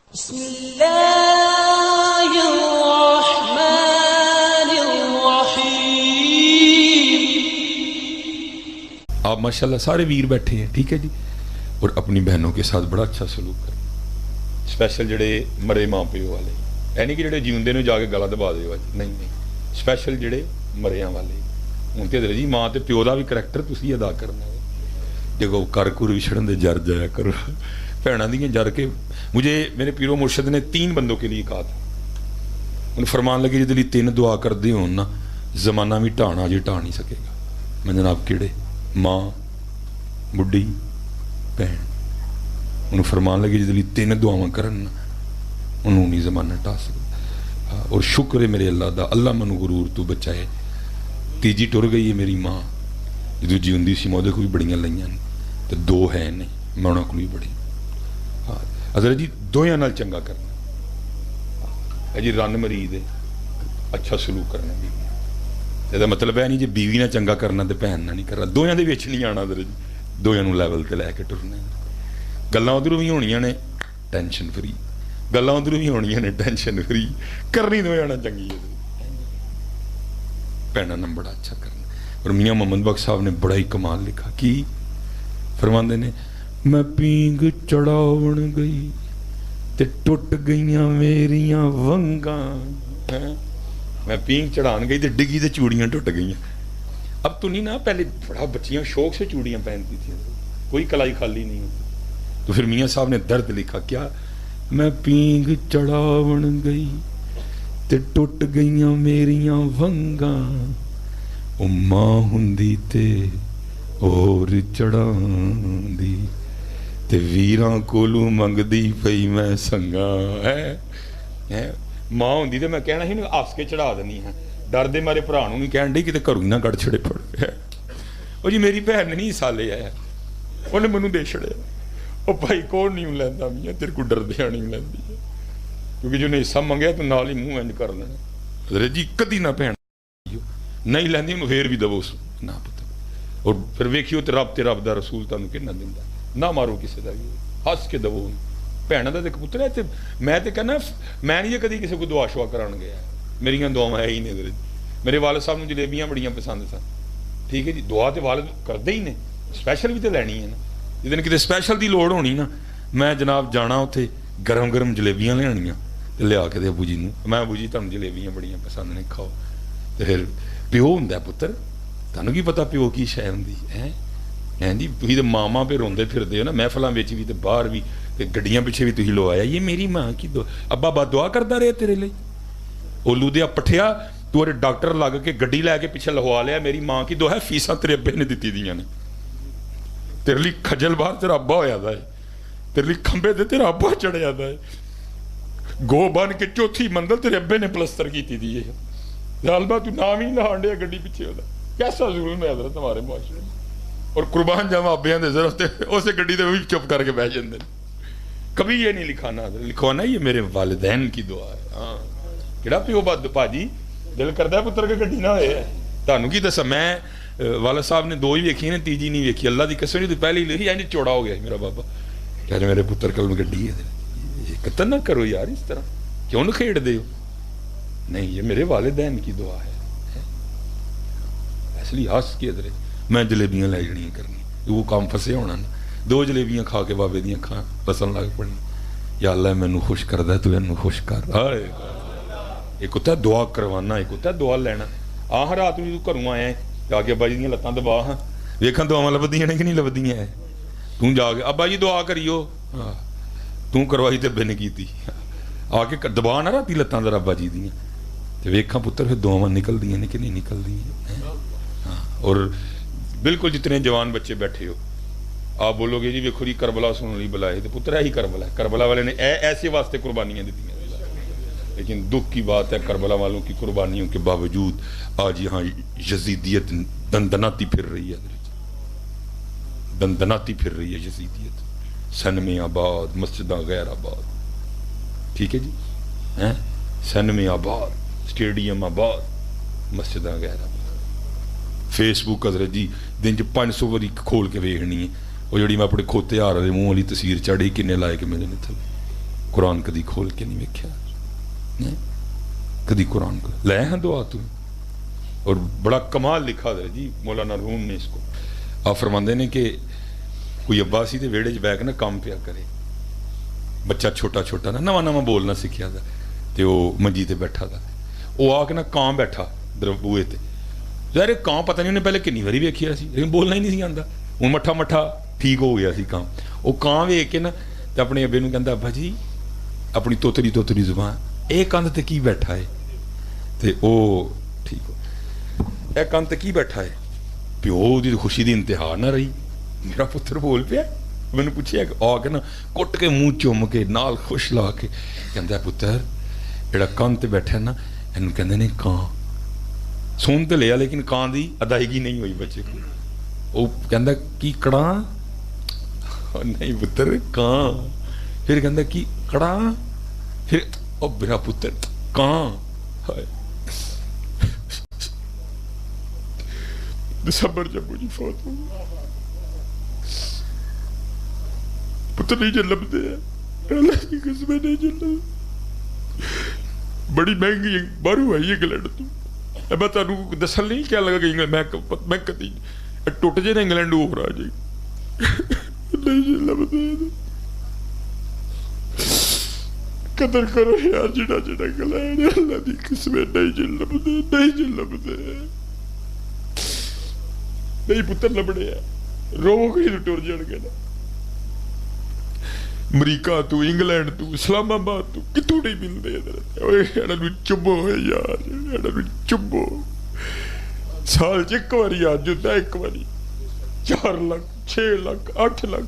बिस्मिल्लाहिर्रहमानिर्रहीम। आप माशाल्लाह सारे वीर बैठे हैं, ठीक है जी, और अपनी बहनों के साथ बड़ा अच्छा सलूक करें। स्पैशल जड़े मरे मां प्यो वाले, ऐ नहीं कि जड़े जीवंदे नूं जाके गला दबा दे, नहीं नहीं, स्पैशल जड़े मरियां वाले। हुण ते जी मां ते प्यो का भी करैक्टर तुसीं अदा करना है। देखो कर कुर विछड़न दे जर जाया करो, भैन दियाँ जर के। मुझे मेरे पीरो मुर्शद ने 3 बंदों के लिए कहा था, उन्हें फरमान लगे जिहदे लिए 3 दुआ करते हो ना, जमाना भी ढाना अजे ढा नहीं सकेगा। मैं जनाब किहड़े? मां, बुढ़ी, भैन। उन्हें फरमान लगे जिहदे लिए 3 दुआवां करन ना, उन्होंने नहीं जमाना ढा सकता। और शुक्र है मेरे अल्लाह दा, अल्लाह मैनू गुरूर तू बचाए। तीजी टुर गई है मेरी मां, जो जीवंदी सी मैं को भी बड़ियां लईयां, तो 2 है नहीं, मैं उन्होंने को भी बड़ी। हाँ हज़रत जी, दोयां नाल चंगा करना है जी, रन मरीद है, अच्छा सलूक करना बीवी। इसका मतलब है नहीं जी बीवी ने चंगा करना तो भैन ने नहीं करना, दोयां दे विच नहीं आना। हज़रत जी, दोयां नूं लैवल ते लैके टुरना। गल्लां उधरों भी होणियां ने टेंशन फ्री, गल्लां उधरों भी होणियां ने टेंशन फ्री, करनी दोयां नाल चंगी है। भैनां नाल बड़ा अच्छा करना। और मियाँ मोहम्मद बख्श साहब ने बड़ा ही कमाल लिखा, कि फरमाते ने, मैं पींग चढ़ावन गई ते टुट गईयां मेरियां वंगां। मैं पींग चढ़ान गई तो डिगी ते चूड़ियां टुट गईयां। अब तो नहीं ना, पहले बड़ा बच्चियां शौक से चूड़ियां पहनती थी, कोई कलाई खाली नहीं होती। तो फिर मियाँ साहब ने दर्द लिखा, क्या? मैं पींग चढ़ावन गई ते टुट गईयां मेरियां वंगां, ओ मां हुंदी ते और चढ़ांदी ते वीरां कोलू मंगदी पई मैं संगा। है मां हुंदी ते मैं कहना ही हस के चढ़ा देनी है, डर दे मारे भरा नूं नहीं कहण दी किते घरों ही ना कड़ छड़े पड़। ओ जी मेरी भैन ने नहीं हिस्सा लिया, उन्हें मैनू दे छड़िया। ओ भाई कौन नहीं लैंदा मियां, तेरे को डरदे नहीं लैंदी, क्योंकि जो हिस्सा मंगया तो नाल ही मूँह इंज कर लेना। हज़रत जी कदी ना भैन नहीं लैंदी, उन्होंने फिर भी दवो ना पुत्र। और फिर वेखियो तो रब दा रसूल तुहानूं किन्ना दिंदा, ना मारो किसी का भी, हस के दवो। भैनों का तो एक पुत्र है। मैं तो कहना, मैं नहीं कभी किसी को दुआ शुआ करान गया, मेरिया दुआवां है ही नहीं। मेरे वालद साहब नूं जलेबियां बड़ियां पसंद सन, ठीक है जी, दुआ तो वालद करते ही ने, स्पैशल भी तो लैनी है ना। जिस दिन कितने स्पैशल की लोड़ होनी ना, मैं जनाब जाना उत्थे गरम गरम जलेबियां लियानियां ते लिया के अबू जी नूं, मैं अबू जी तुहानूं जलेबियां बड़ियां पसंद ने, खाओ। तो फिर प्यो हुंदा पुत्र, तुहानूं की पता प्यो की शै हुंदी है? हैं जी, तुसीं तो मामा पे रोंदे फिरदे हो ना, महफलों में भी तो बाहर भी, तो गड्डियां पिछे भी तुसीं लवाया, ये मेरी मां की दुआ। अब्बा बा दुआ करता रहे तेरे लिए, ओलू दिया पट्ठिया, तू अरे डॉक्टर लग के गड्डी लैके पिछे लहवा लिया, मेरी मां की दुआ है, फीसां तेरे अब्बे ने दित्ती दियां ने, तेरे लिए खजल बाहर तेरा अब्बा होया दा है, तेरे लिए खंबे ते तेरा अब्बा चढ़िया दा है, गो बन के चौथी मंजिल तेरे अब्बे ने प्लस्तर की दी है। लालबा तू नाम ही लहान दिया गड्डी पिछे होता, कैसा जुल्म है हज़रत तुम्हारे मुआशरे में। और कुर्बान जावा अब्बियां दे जरूरत उस गड्डी दे भी चुप करके बह जाते हैं। कभी ये नहीं लिखाना, लिखवाना ये मेरे वालिदैन की दुआ है। हाँ किहड़ा प्यो बद भाजी दिल करता है पुत्र के गड्डी ना होए। तुहानूं की दसां, मैं वालद साहब ने 2 ही वेखी ने, तीजी नहीं वेखी। अल्लाह की कसम जी, पहली लिखी इंज चौड़ा हो गया मेरा बाबा, कह मेरे पुत्र कल गड्डी है। कतल ना करो यार इस तरह, क्यों न खेड़ते हो? नहीं, ये मेरे वालिदैन की दुआ है। इसलिए हस के इधर मैं जलेबियां लै जानियां करनी, वो काम फसे होना ना। 2 जलेबियां खा के बाबे दियां खा बसन लग पड़नी, या अल्लाह मैनू खुश करदा तू इनू खुश कर। एक होता दुआ करवाना, एक होता दुआ लैना। आह रात नूं तू घरों आया जाके अब्बा जी दियां लत्तां दबा, हाँ वेखां दुआवां लभदियां ने कि नहीं लभदियां है। तू जाके अब्बा जी दुआ करियो, हाँ तू करवाई ते बिन कीती, आके दबा ना राती लत्तां दे अब्बा जी दियां, ते वेखां पुत्तर फिर दुआवां निकलदियां ने कि नहीं निकलदियां। हाँ और बिल्कुल जितने जवान बच्चे बैठे हो, आप बोलोगे जी वेखो जी करबला सुनने लिए बुलाए, तो पुत्र ही करबला है। करबला वाले ने ऐसे वास्ते कुर्बानियां दी, लेकिन दुख की बात है करबला वालों की कुर्बानियों के बावजूद आज यहाँ यजीदियत दंदनाती फिर रही है, दंदनाती फिर रही है यजीदियत। सन में आबाद, मस्जिद गैर आबाद, ठीक है जी, हैं सन में आबाद, स्टेडियम आबाद, मस्जिद गैर आबाद। फेसबुक हज़रत जी दिन च 500 वारी खोल के वेखनी है, वो जी मैं अपने खोते हार वाले मूँह वाली तस्वीर चढ़ी, किन्ने लाइक मिले ने थले, कुरान कदी खोल के नहीं वेख्या, कदी कुरान को लै हाँ दुआ तू। और बड़ा कमाल लिखा है जी मौलाना रूम ने इसको। आप फरमाते ने कि कोई अब्बा सी ते वेड़े च बैठ के ना काम पिया करे, बच्चा छोटा छोटा ना नवा नवा बोलना सीखिया था, तो वह मंजी ते बैठा था, वो आके ना कां बैठा बूहे ते। यार कां पता नहीं उन्हें पहले कितनी बारी वेखिया सी, लेकिन बोलना ही नहीं आता। हूँ मट्ठा मट्ठा ठीक हो गया सी कां। वो कां वेख के ना तो अपने अब्बे नूं कहंदा अब्बा जी अपनी तोतरी तोतरी जुबान ये कंध ते की बैठा है, तो ओ ठीक हो यह कंध ते की बैठा है। प्यो की खुशी की इंतहा ना रही, मेरा पुत्र बोल पिया। मैंने पूछा आके ना कुट के मुँह चुम के नाल खुश ला के कहता पुत्र जेड़ा कंध ते बैठा है ना इनू कहते ने कां। सुन तो लिया लेकिन कां की अदायगी नहीं हुई बच्चे को। वो कहता की कड़ा, नहीं पुत्र कां। फिर कहता की कड़ा, फिर ओ मेरा पुत्र कां। दिसंबर जब मुझे फौत हो पुत्र नहीं जन्म दे, अल्लाह की कसम नहीं जन्म। बड़ी महंगी बारू है इंग्लैंड तू। मैं तेन दसन नहीं क्या लगा कि मैं कदी टुट जे ना इंग्लैंड होर आ जाए नहीं जन्म दे। कदर करो यार जिड़ा जिड़ा इंग्लैंड, अल्लाह की कसम नहीं जन्म दे, नहीं जन्म दे। नहीं पुत्र लभड़े है रोग ही टुर जाएंगे ना। अमरीका तू इंग्लैंड तू इस्लामाबाद तू कितों नहीं मिलते इधर। चुबो है यार, चुबो साल च एक बारी आ जुदा, एक बारी 4 लाख 6 लाख 8 लाख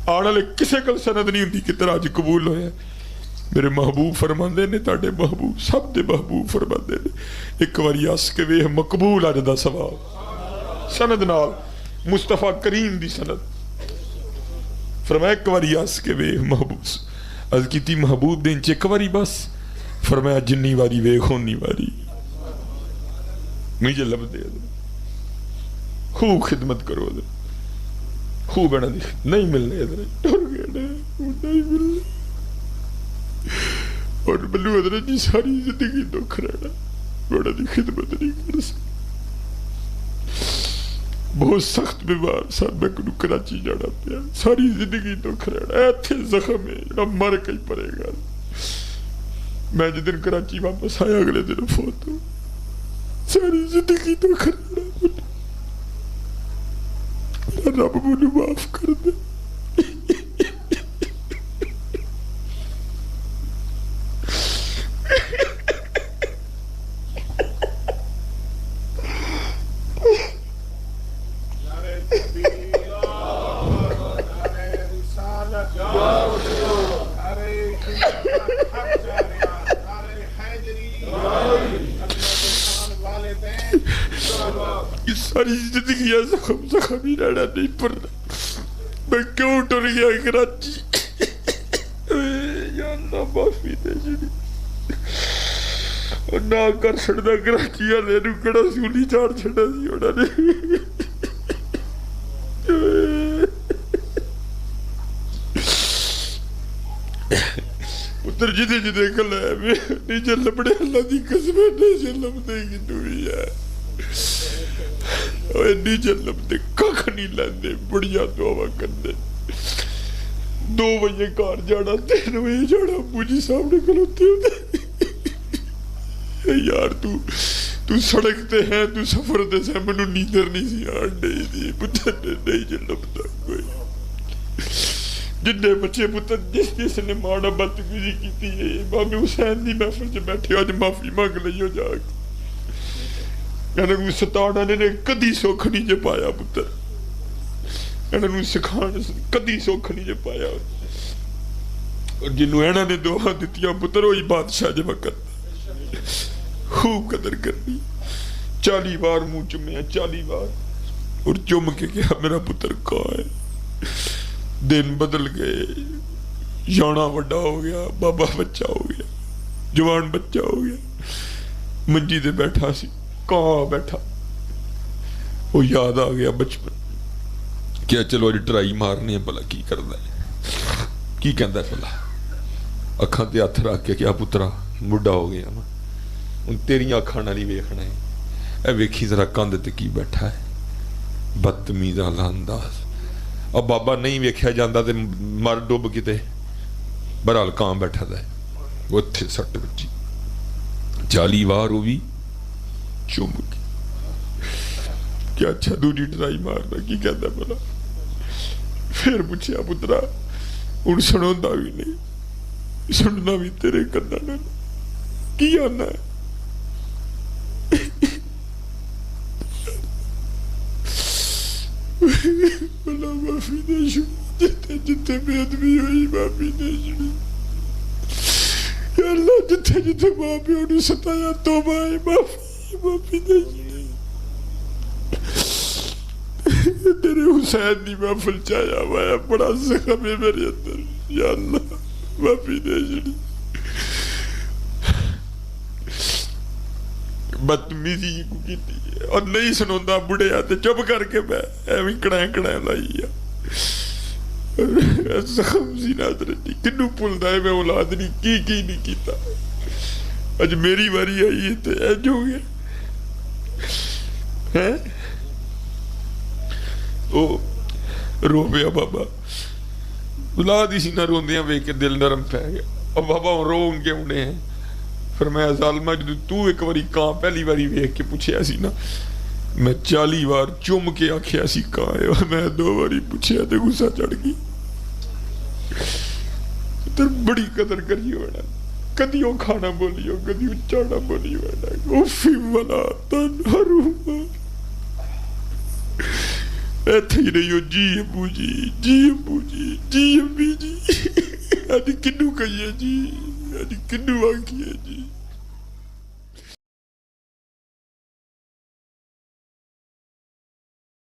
आने वाले किसी को सनद नहीं होंगी कि तेरा अज कबूल होया। मेरे महबूब फरमाते ने, ताडे महबूब सब दे महबूब फरमाते ने एक बारी हस के वेख मकबूल अज दा सवाब सनद नाल मुस्तफा करीम दी सनद। फरमाया एक बारी हस के वेख महबूब अज की महबूब दिन च एक बारी बस। फरमाया जिन्नी बारी वेख उन्नी बारी मुझे लभदे। खूब खिदमत करो, खूब बना नहीं मिलने इधर टुर गए नहीं मिलने। और बल्लू अदर जी सारी जिंदगी दुख रहना, बड़ा दी खिदमत नहीं कर सकती। बहुत सख्त बीमार सा, मैं कराची जाना पिया, सारी जिंदगी दुख रहना। इत्थे जख्म है जो मर के पड़ेगा। मैं जिस दिन कराची वापस आया अगले दिन फौत हो। सारी जिंदगी दुख रहना। रब मुझे माफ कर दे। सारी जिंदगी जख्म जख्म ही रहना नहीं पड़ना। मैं क्यों टुर गया कराची। या अल्लाह माफी दे जी ना कर छड़दा कराची वाले नूं किहड़ा सूली चाड़ छड़ा सी उन्होंने। पुत्र जिदे जिदे कल नहीं जल बड़े अल्लाह की कसम नहीं जलम देगी तू है। नहीं जलम दे कख नहीं लैंदे, बड़िया दुआवां करदे। 2 बजे घर जाना, 3 बजे जाना, मुझे सामने खलोते होंदे। यार तू सड़क ते है, तू सफर ते से, मैनू नींदर नहीं सी आन दी। पुत्र नहीं जलमदा कोई। जिन्ने बच्चे पुत्र जिसने माड़ा बदतमीजी की है, बाबे हुसैन की महफिल च बैठे अज माफी मंग लियो जाके। इन्होंने सताना ने कदी सुख नहीं जे पाया पुत्र। इन्होंने सिखाने कदी सुख नहीं जे पाया। और जिन्हों इन्होंने दुआ दित्तियां पुत्र वही बादशाह जे वक्त खूब कदर करनी। 40 बार मुंह चुमया, 40 बार। और चुम के कहा मेरा पुत्र कहाँ है। दिन बदल गए, जाना बड़ा हो गया, बाबा बच्चा हो गया, जवान बच्चा हो गया। मंजी ते बैठा सी, कहाँ बैठा, वो याद आ गया बचपन। क्या चलो अज ट्राई मारनी है भला की करता है, की कहता भला। अखां ते हथ रख के क्या पुत्रा बुढ़ा हो गया मैं हुण तेरियां अखां नाल ही वेखना है। ए वेखी जरा कंध ते की बैठा है, बदतमीज आला अंदाज। अब बाबा नहीं वेख्या जाता तो मर डुब किते, बहरहाल कां बैठा था उत्थे सट बची 40 वार वो भी चुम के क्या अच्छा दूजी ट्राई मारना की कहता भला। फिर पूछया पुत्रा हुण सुणोंदा भी नहीं, सुनना भी तेरे कन्ना नाल की आना है। भला माफी दे छुड़ी जिथे जिथे बेदबी हुई, माफी दे छुड़ी या अल्लाह, जिथे जिथे मां प्यो ने सताया तौबा है, माफी माफी दे छुड़ी। तेरे हुसैन दी महफिल च आया हुआ बड़ा जख्म है मेरे अंदर, या अल्लाह माफी दे छुड़ी। बदतमीजी की और नहीं सुना बुढ़िया तो चुप करके मैं एवं कड़ा कड़ा लाई आ जख्म सी नादरती किनू भुलदा है। मैं औलाद नहीं की नहीं किया, अज मेरी बारी आई है तो अज हो गया है। ओ रो पिया बाबा, औलाद ही सी ना रोंदियां वेख के दिल नरम पै गया। और बाबा रोंगे उन्हें हैं। फिर मैं जालमा जो तू एक बारी कां पहली बारी वेख के पूछया सी ना, मैं 40 बार चुम के आखिया सी कां है, मैं 2 बारी पूछया तो गुस्सा चढ़ गई। तो बड़ी कदर करियो ना, कदियों खाना बोलियो कदी उच्चा ना बोलियो ना। उफी वाला तन हरूमा इत्थे ही रहियो जी अबू जी, जी अबू जी, जी अम्मी जी। अज किनू कहिए जी, अज किनू आखिए जी।